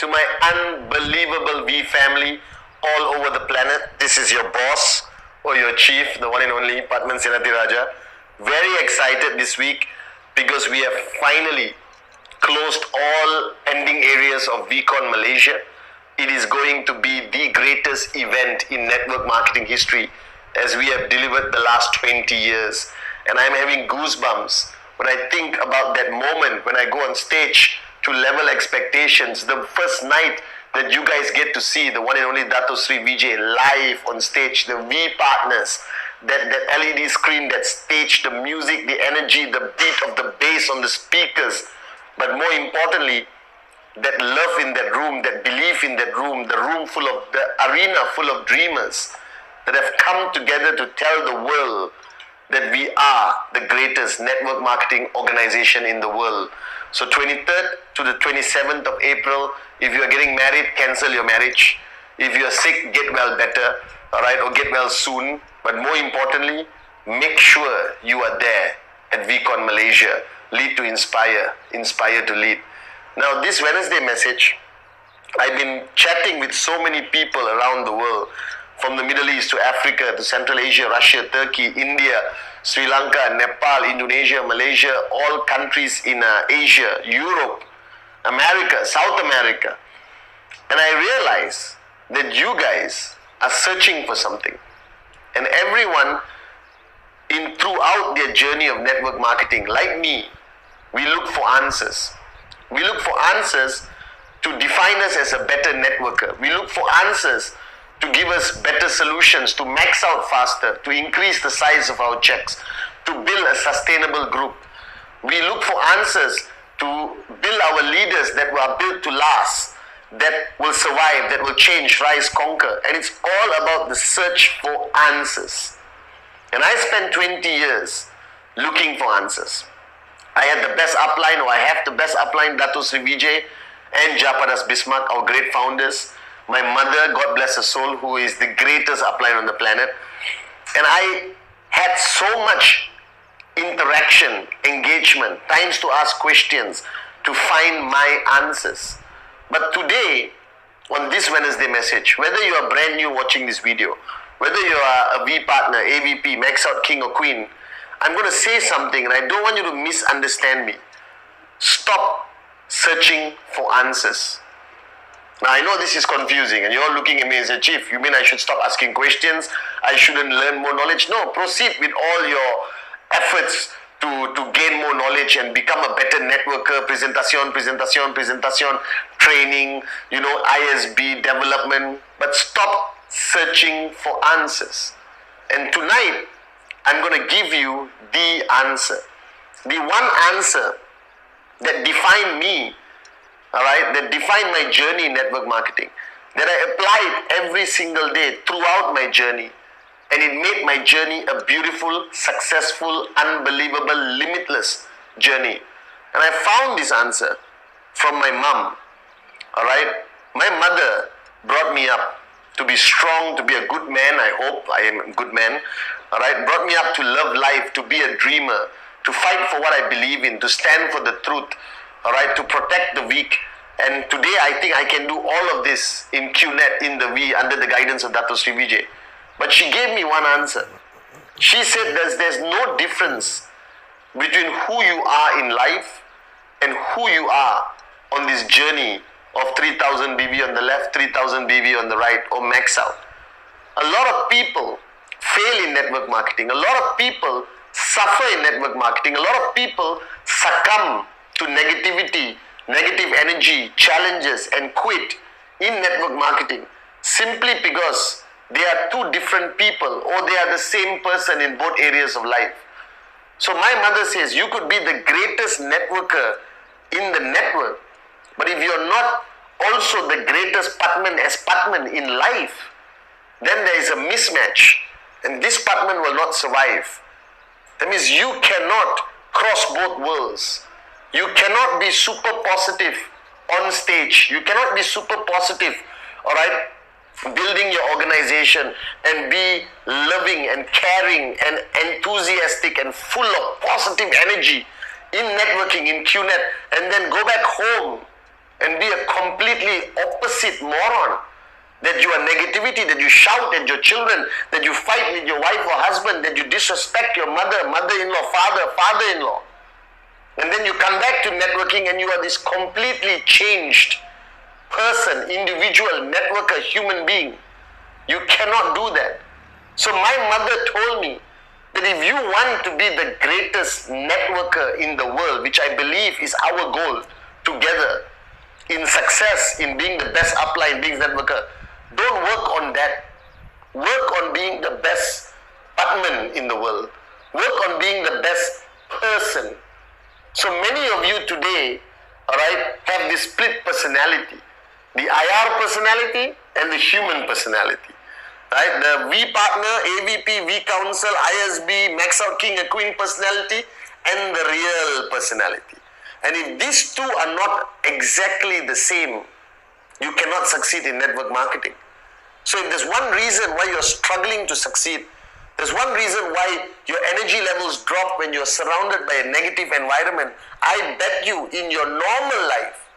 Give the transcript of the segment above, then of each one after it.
to my unbelievable V family all over the planet. This is your boss or your chief, the one and only Padman Senati Raja. Very excited this week because we have finally closed all pending areas of VCon Malaysia. It is going to be the greatest event in network marketing history as we have delivered the last 20 years. And I'm having goosebumps when I think about that moment when I go on stage to level expectations. The first night that you guys get to see the one and only Dato Sri Vijay live on stage, the V partners, that LED screen, that stage, the music, the energy, the beat of the bass on the speakers. But more importantly, that love in that room, that belief in that room, the arena full of dreamers that have come together to tell the world that we are the greatest network marketing organization in the world. So 23rd to the 27th of April, if you are getting married, cancel your marriage. If you are sick, get well better, all right, or get well soon. But more importantly, make sure you are there at VCon Malaysia. Lead to inspire, inspire to lead. Now, this Wednesday message, I've been chatting with so many people around the world, from the Middle East to Africa to Central Asia, Russia, Turkey, India, Sri Lanka, Nepal, Indonesia, Malaysia, all countries in Asia, Europe, America, South America. And I realize that you guys are searching for something. And everyone throughout their journey of network marketing, like me, we look for answers. We look for answers to define us as a better networker. We look for answers to give us better solutions, to max out faster, to increase the size of our checks, to build a sustainable group. We look for answers to build our leaders that are built to last, that will survive, that will change, rise, conquer. And it's all about the search for answers. And I spent 20 years looking for answers. I had the best upline, or I have the best upline, Dato Sri Vijay and Japadas Bismarck, our great founders. My mother, God bless her soul, who is the greatest upline on the planet. And I had so much interaction, engagement, times to ask questions, to find my answers. But today, on this Wednesday message, whether you are brand new watching this video, whether you are a V partner, AVP, max out king or queen, I'm going to say something and I don't want you to misunderstand me. Stop searching for answers. Now, I know this is confusing and you're looking at me and say, Chief, you mean I should stop asking questions? I shouldn't learn more knowledge? No, proceed with all your efforts to gain more knowledge and become a better networker. Presentación, training, ISB, development. But stop searching for answers. And tonight, I'm going to give you the answer. The one answer that defined me, all right, that defined my journey in network marketing, that I applied every single day throughout my journey, and it made my journey a beautiful, successful, unbelievable, limitless journey. And I found this answer from my mom, all right. My mother brought me up to be strong, to be a good man. I hope I am a good man, all right. Brought me up to love life, to be a dreamer, to fight for what I believe in, to stand for the truth, all right, to protect the weak. And today I think I can do all of this in QNet, in the V, under the guidance of Dato Sri Vijay. But she gave me one answer. She said there's no difference between who you are in life and who you are on this journey of 3000 BB on the left, 3000 BB on the right, or max out. A lot of people fail in network marketing. A lot of people suffer in network marketing. A lot of people succumb to negativity, negative energy, challenges, and quit in network marketing simply because they are two different people or they are the same person in both areas of life. So my mother says you could be the greatest networker in the network, but if you're not also the greatest Padman as Padman in life, then there is a mismatch and this Padman will not survive. That means you cannot cross both worlds. You cannot be super positive on stage. You cannot be super positive, all right, building your organization and be loving and caring and enthusiastic and full of positive energy in networking, in QNet, and then go back home and be a completely opposite moron. That you are negativity, that you shout at your children, that you fight with your wife or husband, that you disrespect your mother, mother-in-law, father, father-in-law. And then you come back to networking and you are this completely changed person, individual, networker, human being. You cannot do that. So my mother told me that if you want to be the greatest networker in the world, which I believe is our goal together, in success, in being the best upline, being networker, don't work on that. Work on being the best partner in the world. Work on being the best person. So many of you today, alright, have this split personality. The IR personality and the human personality. Right? The V partner, AVP, V council, ISB, max out king and queen personality, and the real personality. And if these two are not exactly the same, you cannot succeed in network marketing. So if there's one reason why you're struggling to succeed, there's one reason why your energy levels drop when you're surrounded by a negative environment, I bet you in your normal life,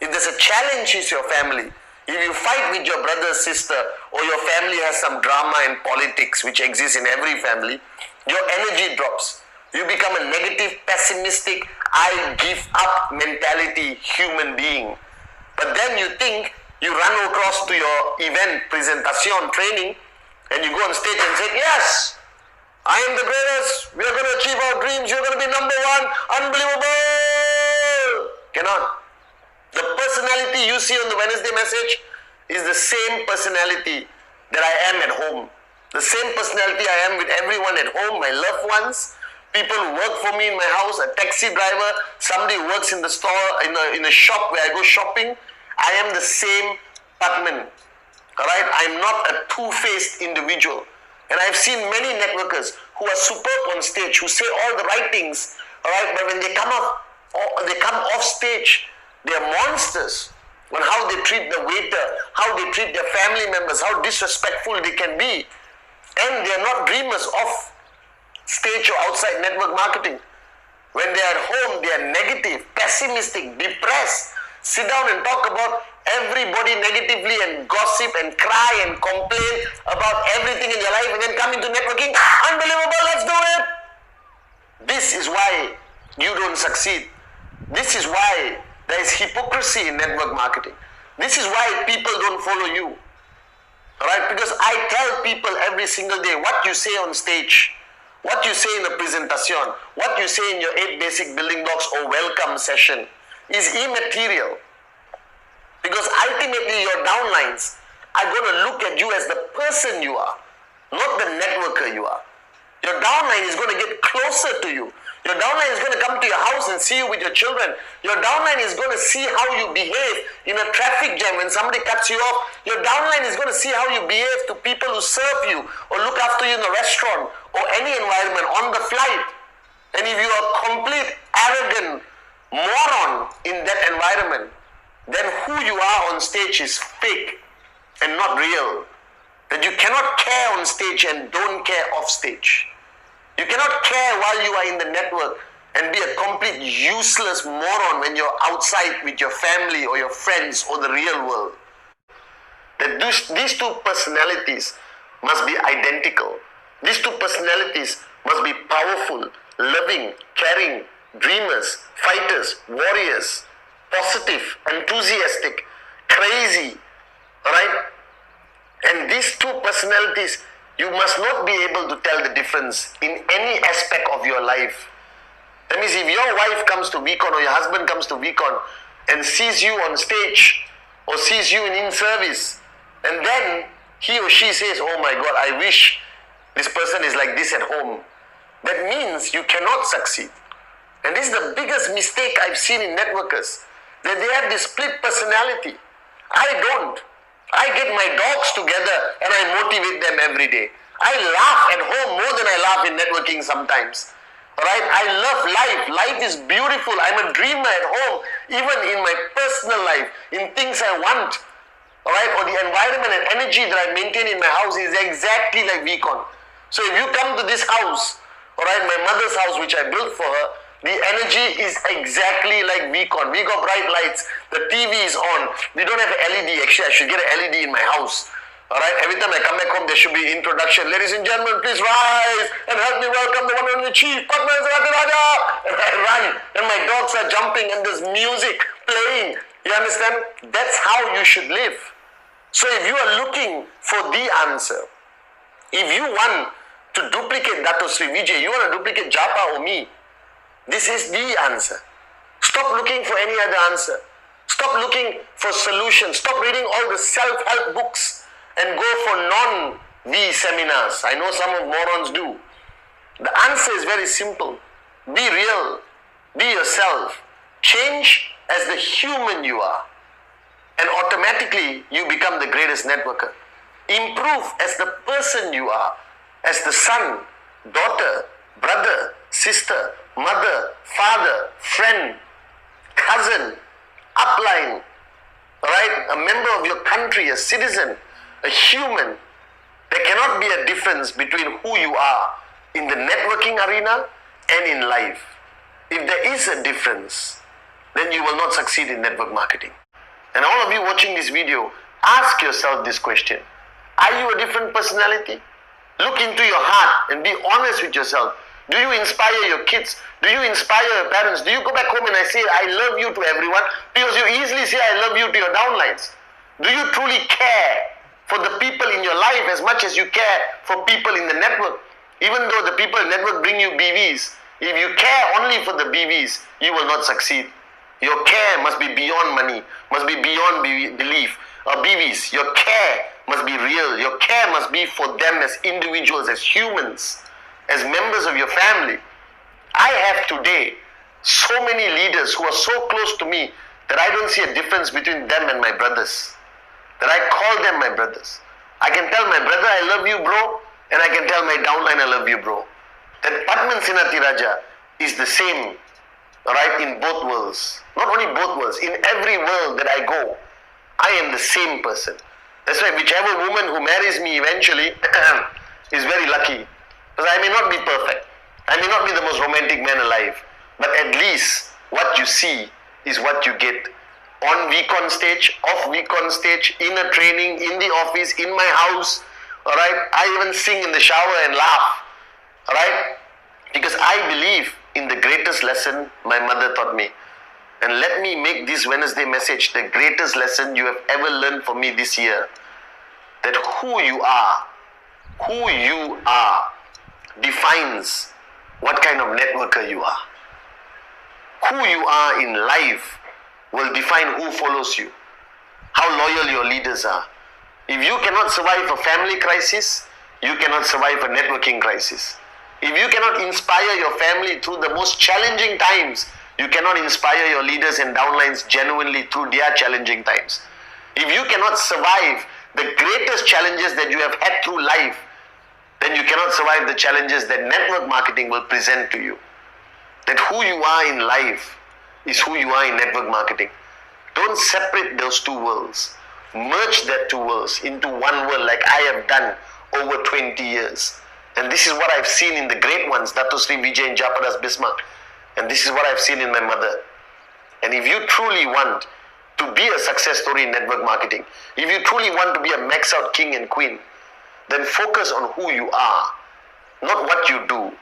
if there's a challenge in your family, if you fight with your brother, sister, or your family has some drama and politics which exists in every family, your energy drops. You become a negative, pessimistic, I give up mentality human being. But then you think, you run across to your event, Presentación, training, and you go on stage and say, yes, I am the greatest, we are going to achieve our dreams, you're going to be number one, unbelievable. Cannot. The personality you see on the Wednesday message is the same personality that I am at home. The same personality I am with everyone at home, my loved ones, people who work for me in my house, a taxi driver, somebody who works in the store, in a shop where I go shopping. I am the same Patman. Alright? I'm not a two-faced individual. And I've seen many networkers who are superb on stage, who say all the right things, alright, but when they come off stage, they are monsters on how they treat the waiter, how they treat their family members, how disrespectful they can be. And they are not dreamers of stage or outside network marketing. When they are at home, they are negative, pessimistic, depressed, sit down and talk about everybody negatively and gossip and cry and complain about everything in their life and then come into networking. Unbelievable, let's do it. This is why you don't succeed. This is why there is hypocrisy in network marketing. This is why people don't follow you. Alright? Because I tell people every single day what you say on stage, what you say in a presentation, what you say in your 8 basic building blocks or welcome session is immaterial. Because ultimately your downlines are going to look at you as the person you are, not the networker you are. Your downline is going to get closer to you. Your downline is going to come to your house and see you with your children. Your downline is going to see how you behave in a traffic jam when somebody cuts you off. Your downline is going to see how you behave to people who serve you or look after you in the restaurant or any environment on the flight. And if you are a complete arrogant moron in that environment, then who you are on stage is fake and not real. That you cannot care on stage and don't care off stage. You cannot care while you are in the network and be a complete useless moron when you're outside with your family or your friends or the real world. That these two personalities must be identical. These two personalities must be powerful, loving, caring, dreamers, fighters, warriors, positive, enthusiastic, crazy, alright? And these two personalities, you must not be able to tell the difference in any aspect of your life. That means if your wife comes to VCon or your husband comes to VCon and sees you on stage or sees you in service, and then he or she says, oh my God, I wish this person is like this at home, that means you cannot succeed. And this is the biggest mistake I've seen in networkers, that they have this split personality. I don't. I get my dogs together and I motivate them every day. I laugh at home more than I laugh in networking sometimes. Alright? I love life. Life is beautiful. I'm a dreamer at home, even in my personal life, in things I want. Alright? Or the environment and energy that I maintain in my house is exactly like VCon. So if you come to this house, alright, my mother's house which I built for her, The energy is exactly like VCon. We got bright lights. The TV is on. We don't have LED. Actually, I should get an LED in my house. Alright, every time I come back home, there should be introduction. Ladies and gentlemen, please rise and help me welcome the one and only Chief Padman Raja. And I run, and my dogs are jumping, and there's music playing. You understand? That's how you should live. So if you are looking for the answer, if you want to duplicate Dato Sri Vijay, you want to duplicate Japa or me, this is the answer. Stop looking for any other answer. Stop looking for solutions. Stop reading all the self-help books and go for non-V seminars. I know some of morons do. The answer is very simple. Be real. Be yourself. Change as the human you are. And automatically you become the greatest networker. Improve as the person you are. As the son, daughter, brother, sister, mother, father, friend, cousin, upline, right? A member of your country, a citizen, a human. There cannot be a difference between who you are in the networking arena and in life. If there is a difference, then you will not succeed in network marketing. And all of you watching this video, ask yourself this question. Are you a different personality? Look into your heart and be honest with yourself. Do you inspire your kids? Do you inspire your parents? Do you go back home and I say, I love you to everyone? Because you easily say, I love you to your downlines. Do you truly care for the people in your life as much as you care for people in the network? Even though the people in the network bring you BVs, if you care only for the BVs, you will not succeed. Your care must be beyond money, must be beyond belief. Or BVs, your care must be real. Your care must be for them as individuals, as humans, as members of your family. I have today so many leaders who are so close to me that I don't see a difference between them and my brothers. That I call them my brothers. I can tell my brother I love you bro, and I can tell my downline I love you bro. That Padman Sinati Raja is the same, right, in both worlds. Not only both worlds, in every world that I go, I am the same person. That's why whichever woman who marries me eventually is very lucky. Because I may not be perfect. I may not be the most romantic man alive. But at least what you see is what you get. On VCon stage, off VCon stage, in a training, in the office, in my house. Alright? I even sing in the shower and laugh. Alright? Because I believe in the greatest lesson my mother taught me. And let me make this Wednesday message the greatest lesson you have ever learned from me this year. That who you are defines what kind of networker you are. Who you are in life will define who follows you. How loyal your leaders are. If you cannot survive a family crisis, you cannot survive a networking crisis. If you cannot inspire your family through the most challenging times, you cannot inspire your leaders and downlines genuinely through their challenging times. If you cannot survive the greatest challenges that you have had through life, then you cannot survive the challenges that network marketing will present to you. That who you are in life is who you are in network marketing. Don't separate those two worlds. Merge that two worlds into one world like I have done over 20 years. And this is what I've seen in the great ones, Dato Sri Vijay and Japadas Bismarck. And this is what I've seen in my mother. And if you truly want to be a success story in network marketing, if you truly want to be a max out king and queen, then focus on who you are, not what you do,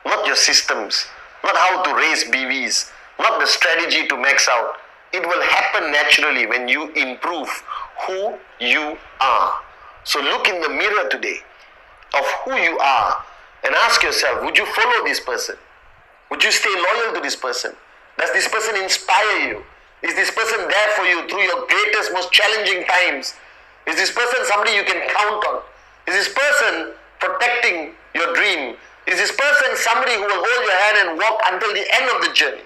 not your systems, not how to raise BVs, not the strategy to max out. It will happen naturally when you improve who you are. So look in the mirror today of who you are and ask yourself, would you follow this person? Would you stay loyal to this person? Does this person inspire you? Is this person there for you through your greatest, most challenging times? Is this person somebody you can count on? Is this person protecting your dream? Is this person somebody who will hold your hand and walk until the end of the journey?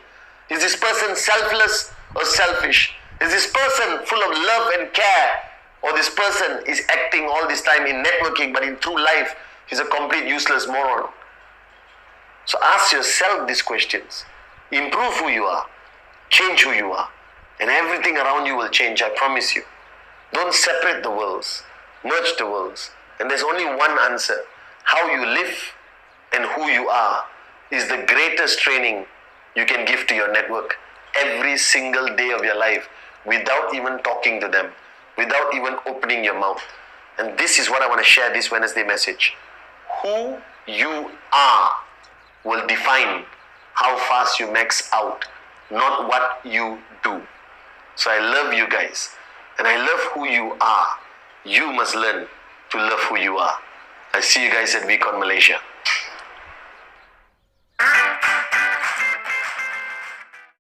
Is this person selfless or selfish? Is this person full of love and care? Or this person is acting all this time in networking, but in true life, he's a complete useless moron? So ask yourself these questions. Improve who you are. Change who you are. And everything around you will change, I promise you. Don't separate the worlds. Merge the worlds. And there's only one answer. How you live and who you are is the greatest training you can give to your network every single day of your life without even talking to them, without even opening your mouth. And this is what I want to share this Wednesday message. Who you are will define how fast you max out, not what you do. So I love you guys, and I love who you are. You must learn to love who you are. I see you guys at VCon Malaysia.